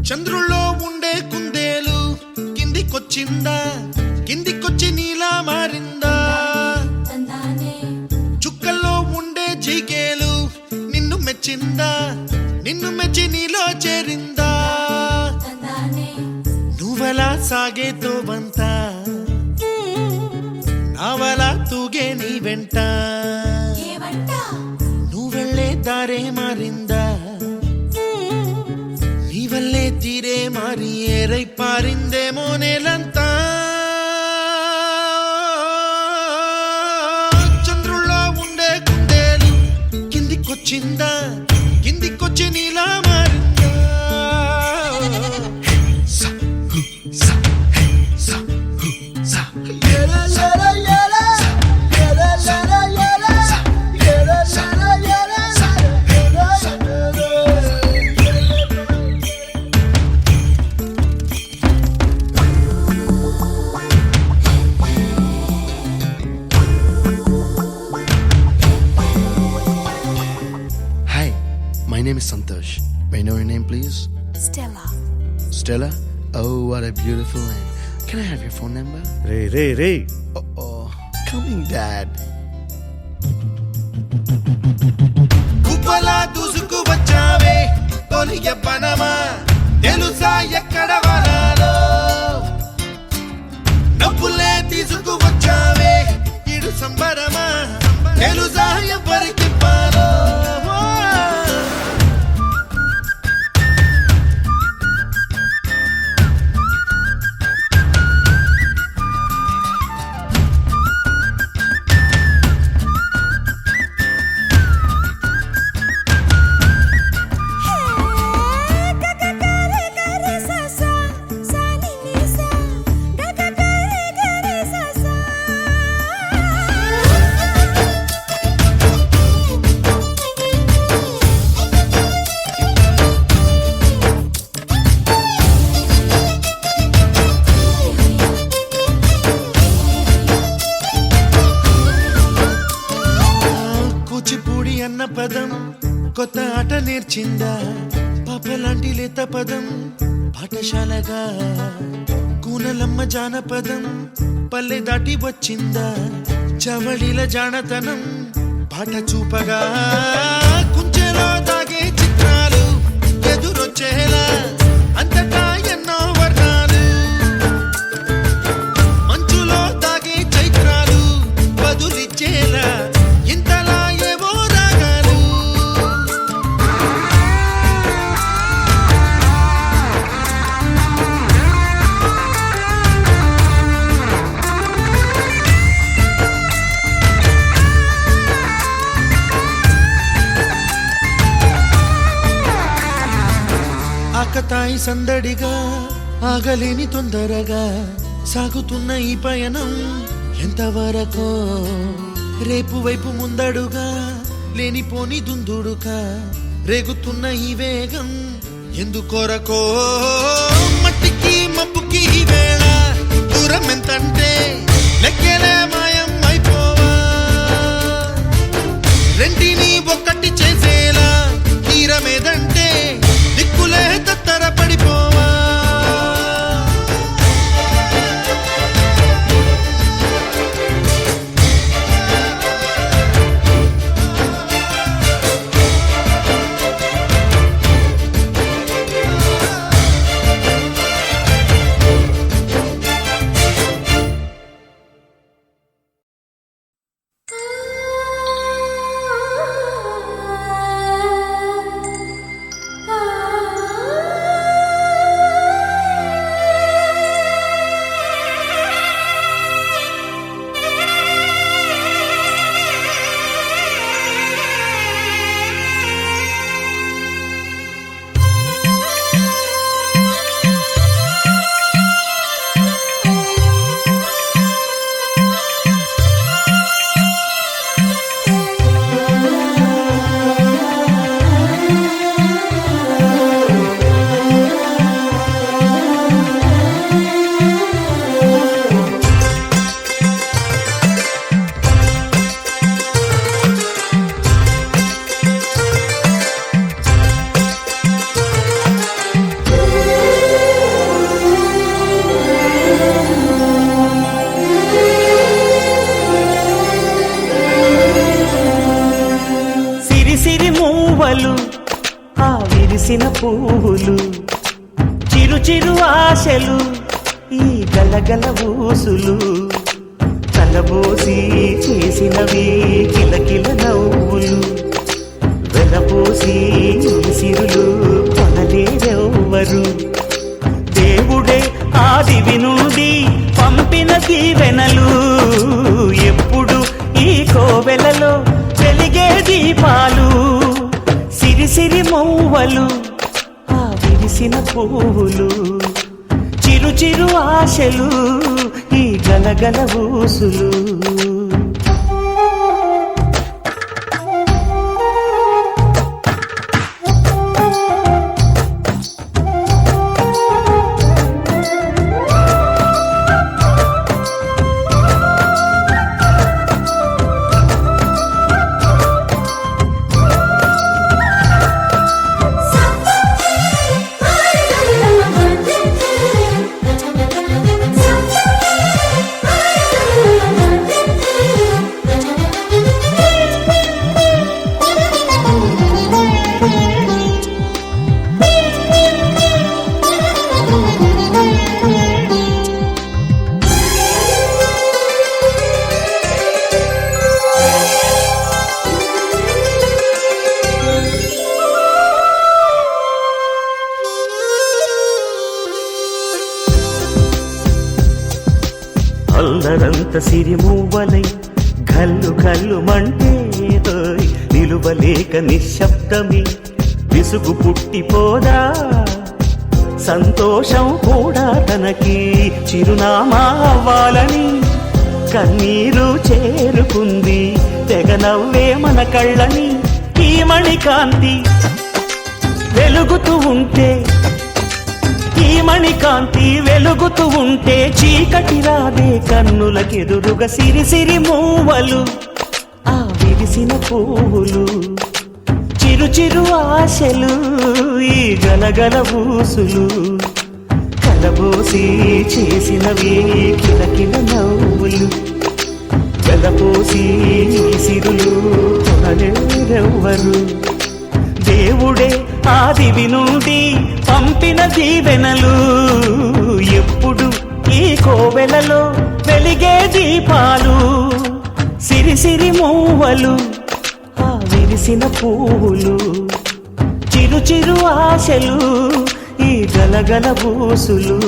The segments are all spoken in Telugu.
చంద్రుల్లో ఉండే కుందేలు కిందికొచ్చిందా, కిందికొచ్చి నీలా మారిందా? చుక్కల్లో ఉండే జీకేలు నిన్ను మెచ్చిందా, నిన్ను మెచ్చి నీలో చేరిందా? నువ్వలా సాగే తోవంతా నావలా తూగే నీ వెంట, నువ్వెళ్ళే దారే మారిందా, నీ వల్లే తీరే మారి ఏరై పారిందేమో నేలంతా. చంద్రుల్లో ఉండే కుందేలు కిందికొచ్చిందా, కిందికొచ్చి నీలా మారిందా? My name is Santosh. May I know your name, please? Stella. Stella? Oh, what a beautiful name. Can I have your phone number? Ray Oh, coming, Dad. కుప్పలా దూసుకు వచ్చావే తొలి యవ్వనమా, తెలుసా ఎక్కడ వనాలో? నవ్వులే తీసుకు వచ్చావే ఇడు సంబరమా, తెలుసా ఎవరికి పాలో? కూచిపూడి అన్న పదం కొత్త ఆట నేర్చిందా, పాపలాంటి లేత పదం పాఠశాలగా? కూనలమ్మ జానపదం పల్లె దాటి వచ్చిందా, చవళిల జానతనం పాట చూపగా? కుంచెలో దాగే చిత్రాలు ఎదురొచ్చేలా అంతటా ఎన్నో వర్ణాలు, మంచులో దాగే చైత్రాలు బదులిచ్చేలా ఇంతలా ఏవో రాగాలు. ఆకతాయి సందడిగా ఆగలేని తొందరగా సాగుతున్న ఈ పయనం ఎంతవరకో, రేపు వైపు ముందడుగా లేనిపోని దుందుడుగా రేగుతున్న ఈ వేగం ఎందుకొరకో? మట్టికి మబ్బుకి ఈ వేళ దూరం ఎంతంటే లెక్కలే మాయం అయిపోవా, రెంటిని ఒక్కటి చేసేలా తీరమేదంటే దిక్కులే తత్తర పడిపోవా. విరిసిన పువ్వులు చిరు చిరు ఆశలు ఈ గలగల ఊసులు కలబోసి చేసినవి కిలకిల నవ్వులు వెలపోసి సిరులు కొనలేరెవ్వరు దేవుడే ఆదివి నుండి పంపిన దీవెనలు ఎప్పుడు ఈ కోవెలలో వెలిగే దీపాలు సిరిసిరి మౌవలు ఆ విరిసిన పువ్వులు చిరు చిరు ఆశలు ఈ గలగల ఊసులు అల్లరంత సిరిమూవలై గల్లు గల్లు మంటే నిలువలేక నిశ్శబ్దమి విసుగు పుట్టిపోదా సంతోషం కూడా తనకి చిరునామా అవ్వాలని కన్నీరు చేరుకుంది తెగ నవ్వే మన కళ్ళని ఈ మణికాంతి వెలుగుతూ ఉంటే ఈ మణికాంతి వెలుగుతూ ఉంటే చీకటి రాదే కన్నులకెదురుగా సిరిసిరి మూవలు ఆ విరిసిన పువ్వులు చిరు చిరు ఆశలు ఈ గలగల ఊసులు కలబోసి చేసినవి కిలకిల నవ్వులు వెలపోసి సిరులు కొనలేరెవ్వరు దేవుడే ఆదివి నుండి పంపిన దీవెనలు ఎప్పుడు ఈ కోవెలలో వెలిగే దీపాలు సిరిసిరి మూవలు ఆ విరిసిన పువ్వులు చిరు చిరు ఆశలు ఈ గలగల ఊసులు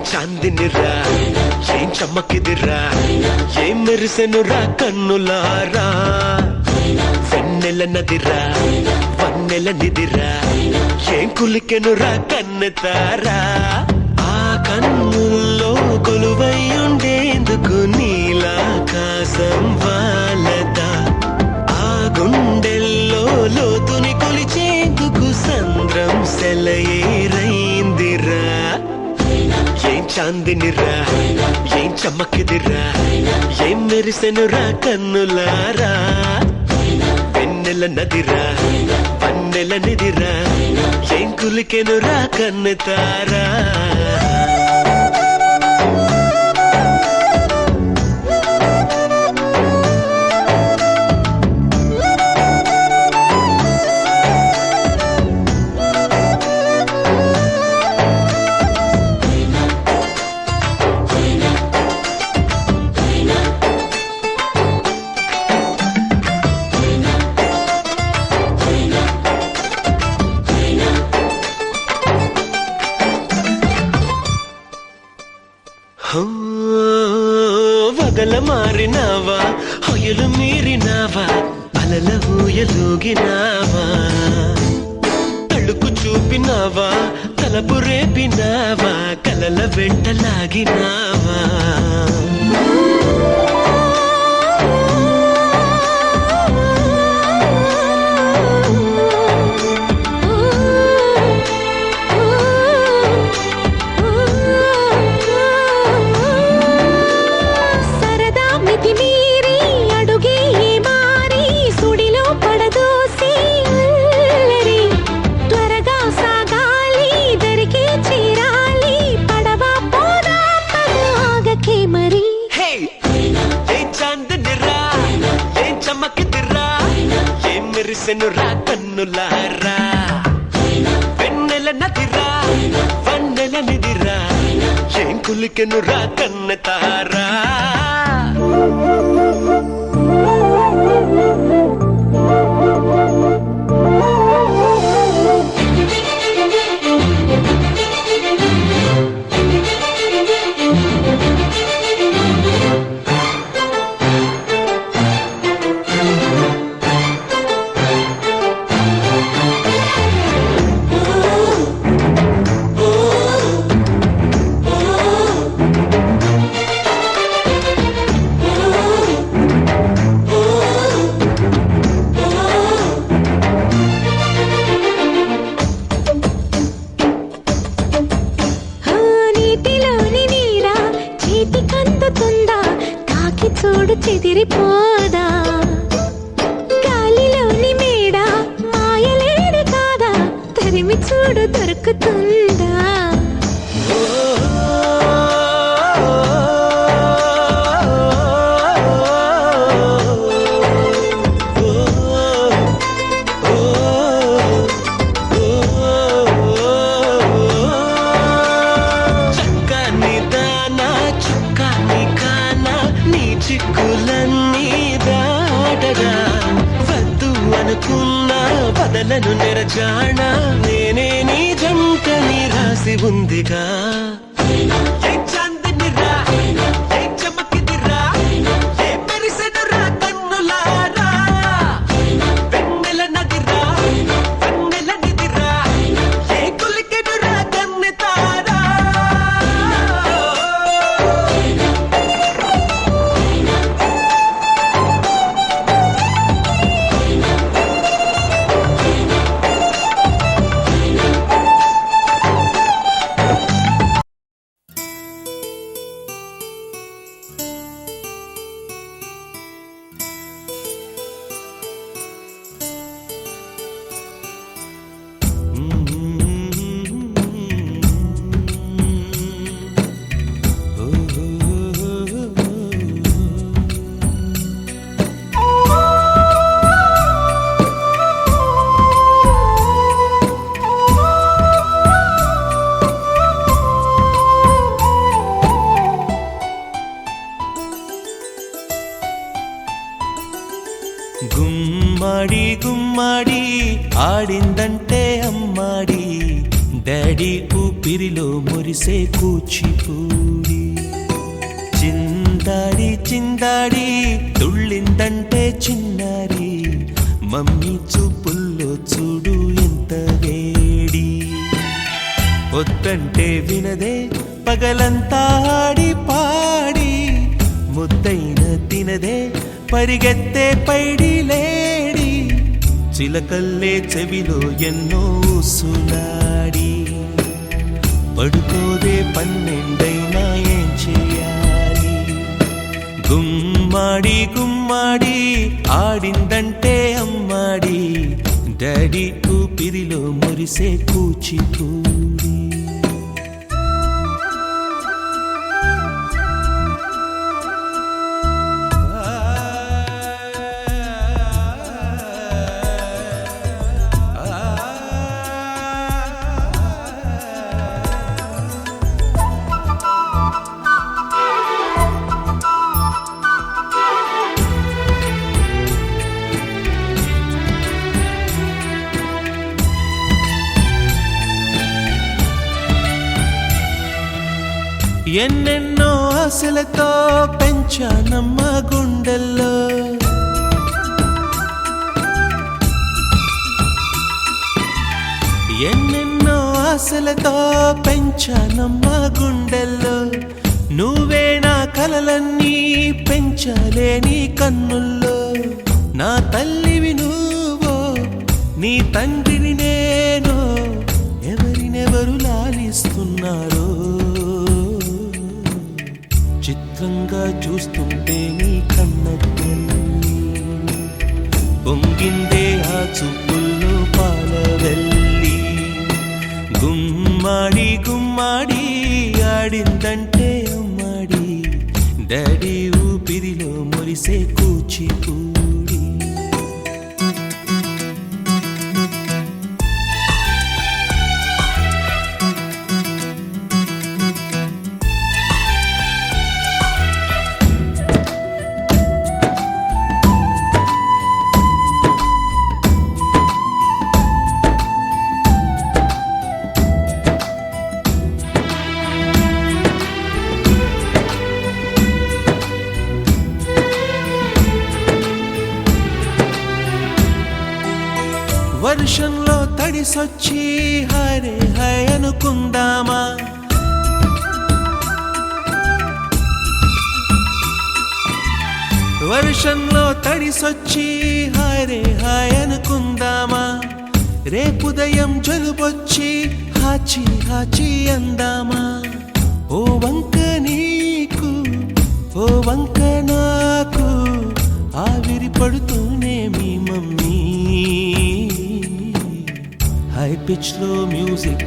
చాందినిరా ఏం చమ్మకిదిరా ఏం మెరిసెనురా కన్నులారా వెన్నెల నదిరా వన్నెల నిదిరా ఏం కులికెనురా కన్నెతారా ఆ కన్నుల్లో కొలువై ఉండేందుకు నీలాకాశం వాలదా ఆ గుండెల్లో లోతుని కొలిచేందుకు సంద్రం సెలయేరైందిరా ఏం చాందినిరా ఏం చమ్మకిదిరా ఏం మెరిసెనురా కన్నులారా వెన్నెల నదిరా వన్నెల నిదిరా ఏం కులికెనురా కన్నెతారా పగల మారినావా హొయలు మీరినావా అలల ఊయలూగినావా తళుకు చూపినావా తలపు రేపినావా కలల వెంటలాగినావా మెరిసెనురా కన్నులారా వెన్నెల నదిరా వన్నెల నిదిరా ఏం కులికెనురా కన్నెతారా చూడు చెదిరిపోదా గాలిలోని మేడ మాయలేడి కాదా తరిమి చూడు దొరుకుతుందా బదలను నెరజాణ నేనే నీ జంటని రాసి ఉందిగా చందనిరా చమకిదిరా మెరిసెనురా కన్నులారా వెన్నెల నదిరా వన్నెల నిదిరా ఏ కులికెనురా కన్నెతారా గుమ్మడి గుమ్మడి ఆడిందంటే అమ్మాడి డాడీ ఊపిరిలో మురిసే కూచిపూడి చిందాడి చిందాడి తుళ్ళిందంటే చిన్నారి మమ్మీ చూపుల్లో చూడు ఎంత వేడి వద్దంటే వినదే పగలంతా ఆడి పాడి ముద్దైన తినదే పరిగెత్తే పైడి లేడి చిలకల్లే చెవిలో ఎన్నో సులాడి పడుకోదే పన్నెండైనా ఏం చేయాలి గుమ్మాడి గుమ్మాడి ఆడిందంటే అమ్మాడి డాడీ ఊపిరిలో మురిసే కూచిపూడి ఎన్నెన్నో ఆశలతో పెంచానమ్మ గుండెల్లో ఎన్నెన్నో ఆశలతో పెంచానమ్మ గుండెల్లో నువ్వే నా కలలన్నీ పెంచాలే నీ కన్నుల్లో నా తల్లివి నువ్వో నీ తండ్రిని నేను ఎవరినెవరు లాలిస్తున్నారో చిత్రంగా చూస్తుంటే నీ కన్నెల్లి పొంగిందే ఆ చూపుల్లో పాలవెల్లి గుమ్మాడి గుమ్మాడి ఆడిందంటే అమ్మాడి డాడీ ఊపిరిలో మురిసే కూచిపూడి వర్షంలో తడిసొచ్చి హరే హై అనుకుందామా వర్షంలో తడిసొచ్చి హరే హై అనుకుందామా రేపుదయం జలుబొచ్చి హాచి హాచి అందామా ఓ వంక నీకు ఓ వంక నాకు ఆవిరి పడుతూనే మీ మమ్మీ హై పిచ్ లో మ్యూజిక్